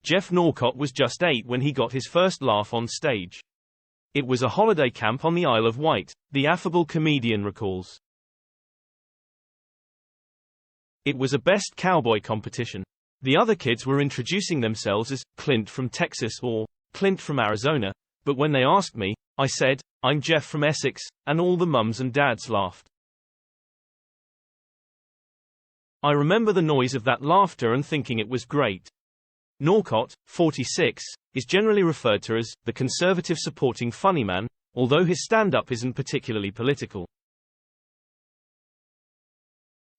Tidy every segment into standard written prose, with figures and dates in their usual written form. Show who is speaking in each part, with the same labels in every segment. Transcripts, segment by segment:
Speaker 1: Geoff Norcott was just 8 when he got his first laugh on stage. It was a holiday camp on the Isle of Wight, the affable comedian recalls. It was a best cowboy competition. The other kids were introducing themselves as Clint from Texas or Clint from Arizona, but when they asked me, I said, I'm Geoff from Essex, and all the mums and dads laughed. I remember the noise of that laughter and thinking it was great. Norcott, 46, is generally referred to as the conservative supporting funny man, although his stand-up isn't particularly political.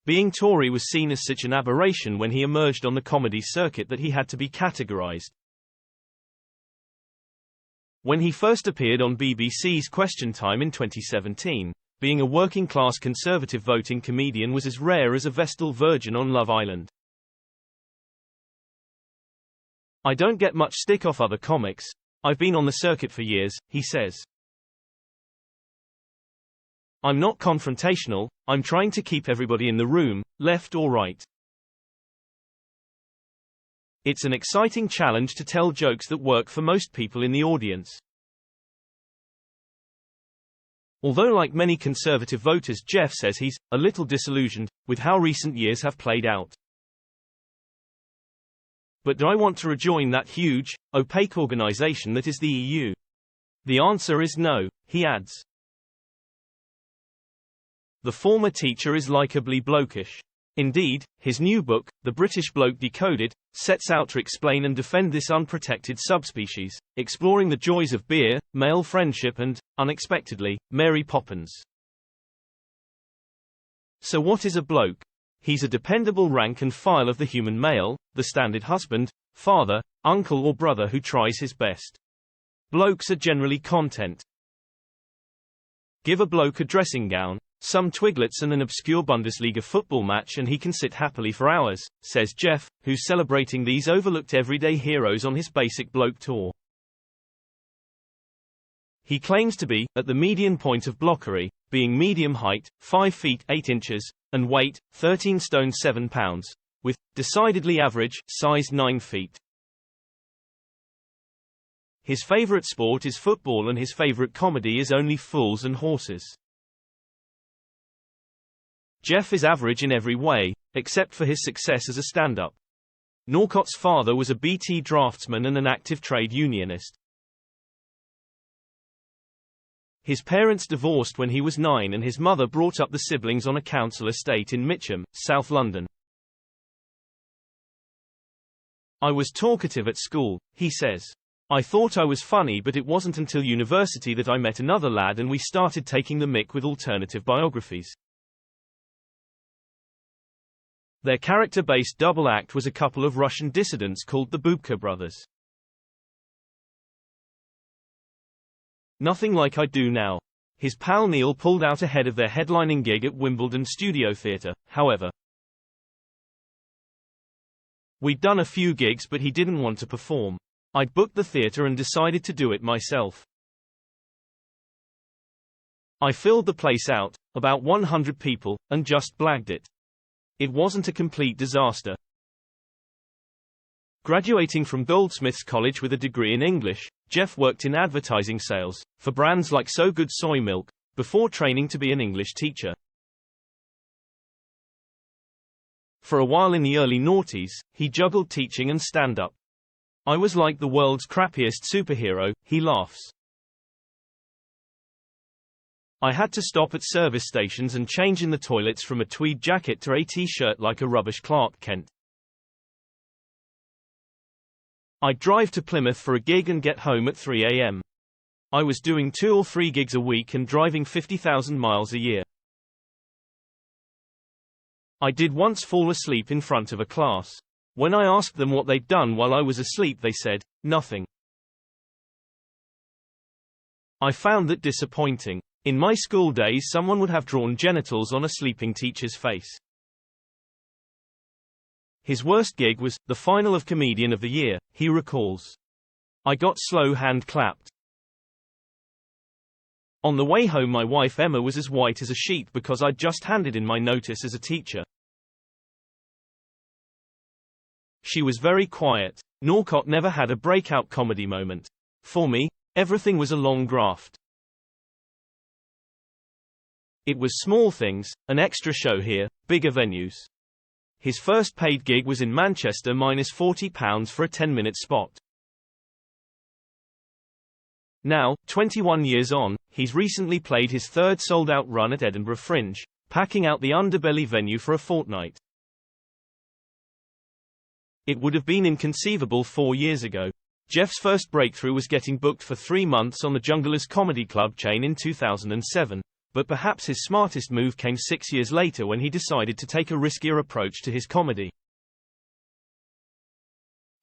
Speaker 1: Being Tory was seen as such an aberration when he emerged on the comedy circuit that he had to be categorized. When he first appeared on BBC's Question Time in 2017, being a working-class conservative voting comedian was as rare as a Vestal Virgin on Love Island. I don't get much stick off other comics. I've been on the circuit for years, he says. I'm not confrontational, I'm trying to keep everybody in the room, left or right. It's an exciting challenge to tell jokes that work for most people in the audience. Although like many conservative voters, Geoff says he's a little disillusioned with how recent years have played out. But do I want to rejoin that huge, opaque organization that is the EU? The answer is no, he adds. The former teacher is likably blokish. Indeed, his new book, The British Bloke Decoded, sets out to explain and defend this unprotected subspecies, exploring the joys of beer, male friendship and, unexpectedly, Mary Poppins. So what is a bloke? He's a dependable rank and file of the human male, the standard husband, father, uncle or brother who tries his best. Blokes are generally content. Give a bloke a dressing gown, some twiglets and an obscure Bundesliga football match and he can sit happily for hours, says Geoff, who's celebrating these overlooked everyday heroes on his Basic Bloke tour. He claims to be at the median point of blockery, being medium height, 5 feet 8 inches, and weight, 13 stone 7 pounds, with decidedly average size 9 feet. His favorite sport is football and his favorite comedy is Only Fools and Horses. Geoff is average in every way, except for his success as a stand-up. Norcott's father was a BT draftsman and an active trade unionist. His parents divorced when he was 9 and his mother brought up the siblings on a council estate in Mitcham, South London. I was talkative at school, he says. I thought I was funny but it wasn't until university that I met another lad and we started taking the mick with alternative biographies. Their character-based double act was a couple of Russian dissidents called the Bubka brothers. Nothing like I do now. His pal Neil pulled out ahead of their headlining gig at Wimbledon Studio Theatre, however. We'd done a few gigs but he didn't want to perform. I'd booked the theatre and decided to do it myself. I filled the place out, about 100 people, and just blagged it. It wasn't a complete disaster. Graduating from Goldsmiths College with a degree in English, Geoff worked in advertising sales, for brands like So Good Soy Milk, before training to be an English teacher. For a while in the early noughties, he juggled teaching and stand-up. I was like the world's crappiest superhero, he laughs. I had to stop at service stations and change in the toilets from a tweed jacket to a t-shirt like a rubbish Clark Kent. I'd drive to Plymouth for a gig and get home at 3 a.m. I was doing 2 or 3 gigs a week and driving 50,000 miles a year. I did once fall asleep in front of a class. When I asked them what they'd done while I was asleep, they said, nothing. I found that disappointing. In my school days, someone would have drawn genitals on a sleeping teacher's face. His worst gig was the final of Comedian of the Year, he recalls. I got slow hand clapped. On the way home, my wife Emma was as white as a sheet because I'd just handed in my notice as a teacher. She was very quiet. Norcott never had a breakout comedy moment. For me, everything was a long graft. It was small things, an extra show here, bigger venues. His first paid gig was in Manchester -£40 for a 10-minute spot. Now, 21 years on, he's recently played his third sold-out run at Edinburgh Fringe, packing out the Underbelly venue for a fortnight. It would have been inconceivable 4 years ago. Geoff's first breakthrough was getting booked for 3 months on the Junglers Comedy Club chain in 2007. But perhaps his smartest move came 6 years later when he decided to take a riskier approach to his comedy.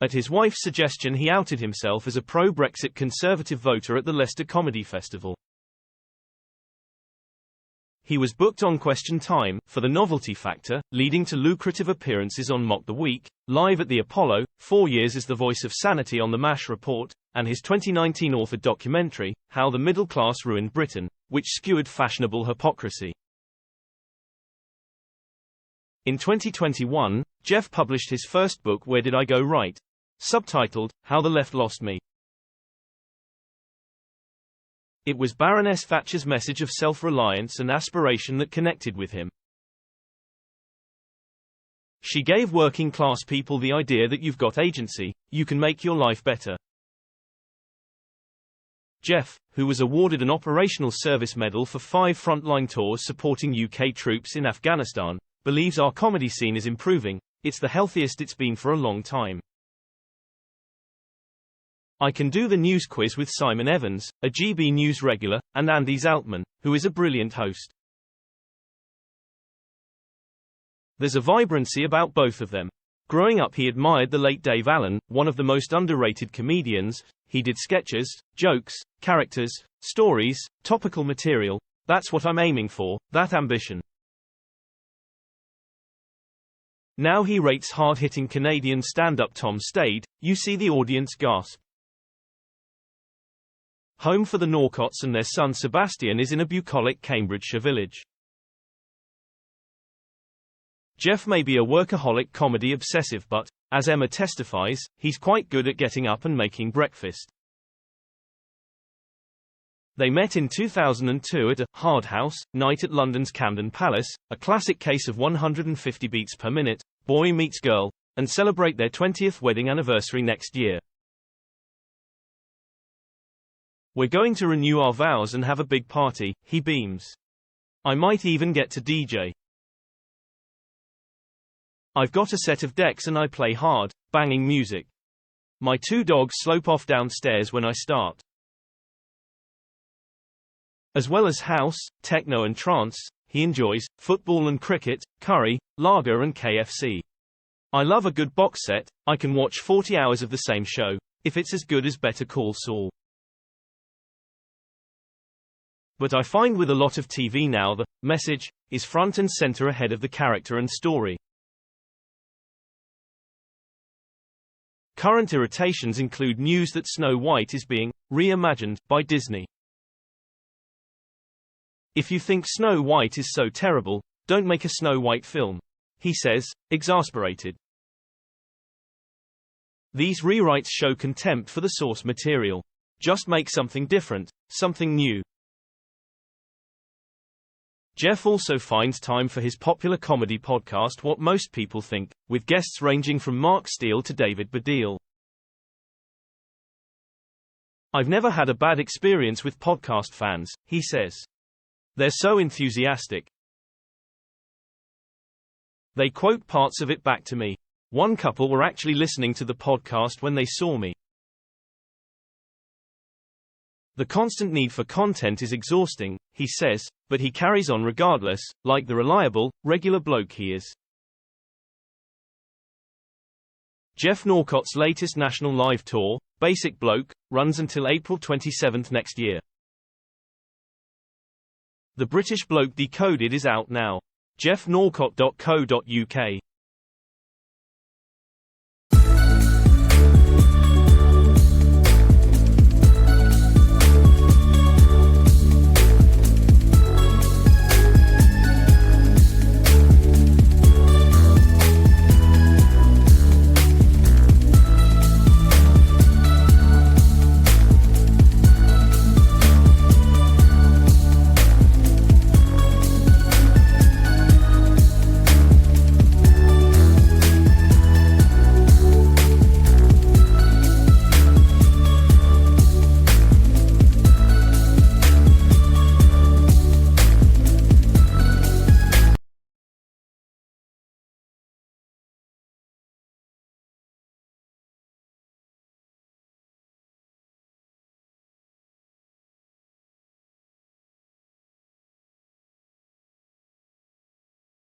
Speaker 1: At his wife's suggestion, he outed himself as a pro-Brexit Conservative voter at the Leicester Comedy Festival. He was booked on Question Time, for the novelty factor, leading to lucrative appearances on Mock the Week, live at the Apollo, 4 years as the voice of sanity on the MASH Report, and his 2019 authored documentary, How the Middle Class Ruined Britain, which skewered fashionable hypocrisy. In 2021, Geoff published his first book, Where Did I Go Right?, subtitled, How the Left Lost Me. It was Baroness Thatcher's message of self-reliance and aspiration that connected with him. She gave working-class people the idea that you've got agency, you can make your life better. Geoff, who was awarded an Operational Service Medal for 5 frontline tours supporting UK troops in Afghanistan, believes our comedy scene is improving. It's the healthiest it's been for a long time. I can do the news quiz with Simon Evans, a GB News regular, and Andy Zaltman, who is a brilliant host. There's a vibrancy about both of them. Growing up, he admired the late Dave Allen, one of the most underrated comedians. He did sketches, jokes, characters, stories, topical material. That's what I'm aiming for, that ambition. Now he rates hard-hitting Canadian stand-up Tom Stade. You see the audience gasp. Home for the Norcotts and their son Sebastian is in a bucolic Cambridgeshire village. Geoff may be a workaholic comedy obsessive, but, as Emma testifies, he's quite good at getting up and making breakfast. They met in 2002 at a Hard House night at London's Camden Palace, a classic case of 150 beats per minute, boy meets girl, and celebrate their 20th wedding anniversary next year. We're going to renew our vows and have a big party, he beams. I might even get to DJ. I've got a set of decks and I play hard, banging music. My 2 dogs slope off downstairs when I start. As well as house, techno and trance, he enjoys football and cricket, curry, lager and KFC. I love a good box set. I can watch 40 hours of the same show, if it's as good as Better Call Saul. But I find with a lot of TV now the message is front and center ahead of the character and story. Current irritations include news that Snow White is being reimagined by Disney. If you think Snow White is so terrible, don't make a Snow White film, he says, exasperated. These rewrites show contempt for the source material. Just make something different, something new. Geoff also finds time for his popular comedy podcast What Most People Think, with guests ranging from Mark Steele to David Baddiel. I've never had a bad experience with podcast fans, he says. They're so enthusiastic. They quote parts of it back to me. One couple were actually listening to the podcast when they saw me. The constant need for content is exhausting, he says, but he carries on regardless, like the reliable, regular bloke he is. Geoff Norcott's latest national live tour, Basic Bloke, runs until April 27 next year. The British Bloke Decoded is out now. geoffnorcott.co.uk